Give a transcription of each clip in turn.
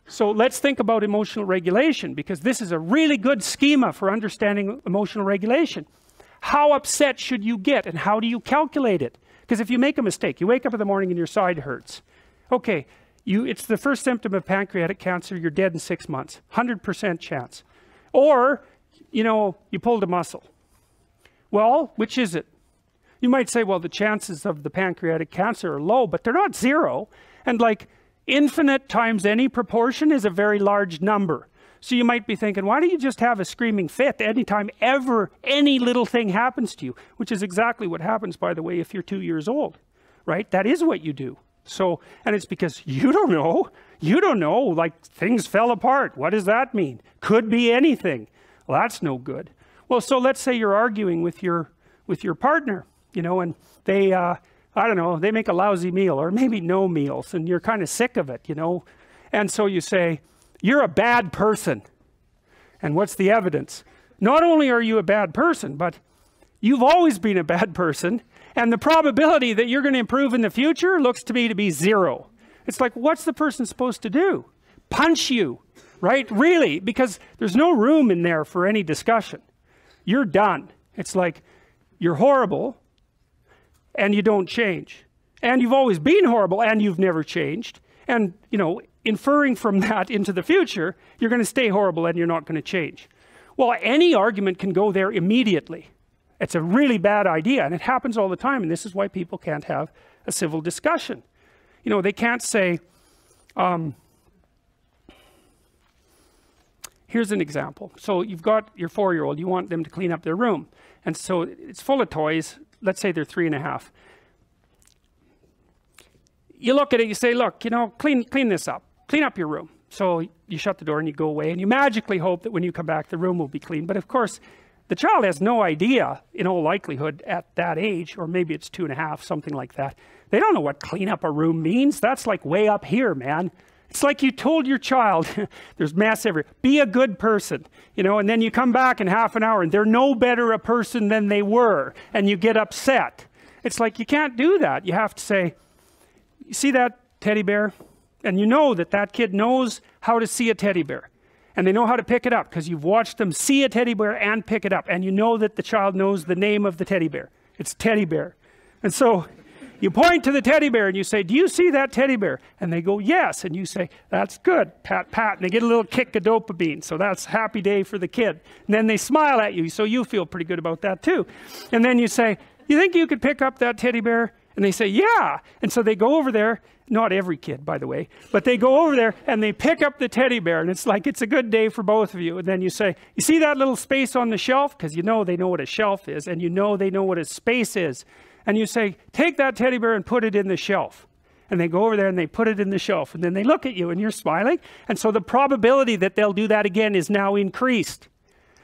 So let's think about emotional regulation, because this is a really good schema for understanding emotional regulation. How upset should you get, and how do you calculate it? Because if you make a mistake, you wake up in the morning and your side hurts. Okay, it's the first symptom of pancreatic cancer, you're dead in 6 months. 100% chance. Or, you know, you pulled a muscle. Well, which is it? You might say, well, the chances of the pancreatic cancer are low, but they're not zero. And like, infinite times any proportion is a very large number. So you might be thinking, why don't you just have a screaming fit anytime ever any little thing happens to you? Which is exactly what happens, by the way, if you're 2 years old, right? That is what you do. So, and it's because you don't know, like things fell apart. What does that mean? Could be anything. Well, that's no good. Well, so let's say you're arguing with your partner, you know, and they, I don't know, they make a lousy meal or maybe no meals and you're kind of sick of it, you know. And so you say, you're a bad person. And what's the evidence? Not only are you a bad person, but you've always been a bad person. And the probability that you're going to improve in the future looks to me to be 0. It's like, what's the person supposed to do? Punch you, right? Really, because there's no room in there for any discussion. You're done. It's like, you're horrible and you don't change. And you've always been horrible and you've never changed. And, you know, inferring from that into the future, you're going to stay horrible and you're not going to change. Well, any argument can go there immediately. It's a really bad idea, and it happens all the time, and this is why people can't have a civil discussion. You know, they can't say, here's an example. So you've got your 4-year-old, you want them to clean up their room. And so it's full of toys. Let's say they're 3.5. You look at it, you say, look, you know, clean this up. Clean up your room. So you shut the door and you go away, and you magically hope that when you come back, the room will be clean. But of course, the child has no idea, in all likelihood, at that age, or maybe it's 2.5, something like that. They don't know what clean up a room means. That's like way up here, man. It's like you told your child, there's mess everywhere, be a good person, you know, and then you come back in half an hour and they're no better a person than they were, and you get upset. It's like, you can't do that. You have to say, you see that teddy bear? And you know that that kid knows how to see a teddy bear. And they know how to pick it up because you've watched them see a teddy bear and pick it up. And you know that the child knows the name of the teddy bear. It's teddy bear. And so you point to the teddy bear and you say, do you see that teddy bear? And they go, yes. And you say, that's good. Pat, pat. And they get a little kick of dopamine. So that's a happy day for the kid. And then they smile at you. So you feel pretty good about that too. And then you say, you think you could pick up that teddy bear? And they say, yeah. And so they go over there. Not every kid, by the way, but they go over there and they pick up the teddy bear, and it's like, it's a good day for both of you. And then you say, you see that little space on the shelf? Because you know they know what a shelf is, and you know they know what a space is. And you say, take that teddy bear and put it in the shelf. And they go over there and they put it in the shelf, and then they look at you and you're smiling. And so the probability that they'll do that again is now increased,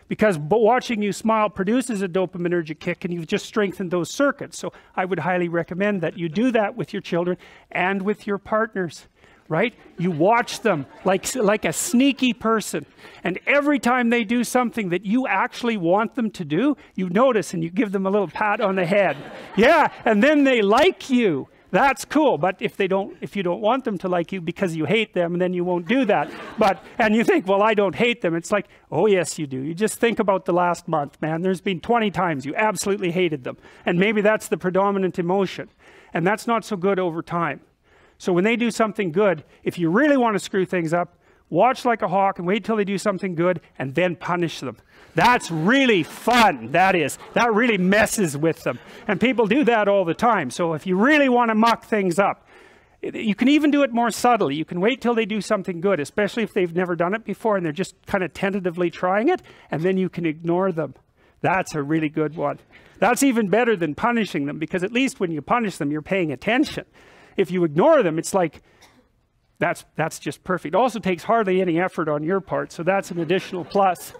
because watching you smile produces a dopaminergic kick, and you've just strengthened those circuits. So I would highly recommend that you do that with your children and with your partners, right? You watch them like a sneaky person. And every time they do something that you actually want them to do, you notice and you give them a little pat on the head. Yeah, and then they like you. That's cool. But if you don't want them to like you because you hate them, then you won't do that. And you think, well, I don't hate them. It's like, oh yes, you do. You just think about the last month, man. There's been 20 times you absolutely hated them. And maybe that's the predominant emotion. And that's not so good over time. So when they do something good, if you really want to screw things up, watch like a hawk and wait till they do something good and then punish them. That's really fun, that is. That really messes with them. And people do that all the time. So if you really want to muck things up, you can even do it more subtly. You can wait till they do something good, especially if they've never done it before and they're just kind of tentatively trying it, and then you can ignore them. That's a really good one. That's even better than punishing them, because at least when you punish them, you're paying attention. If you ignore them, it's like, that's just perfect. Also takes hardly any effort on your part, so that's an additional plus.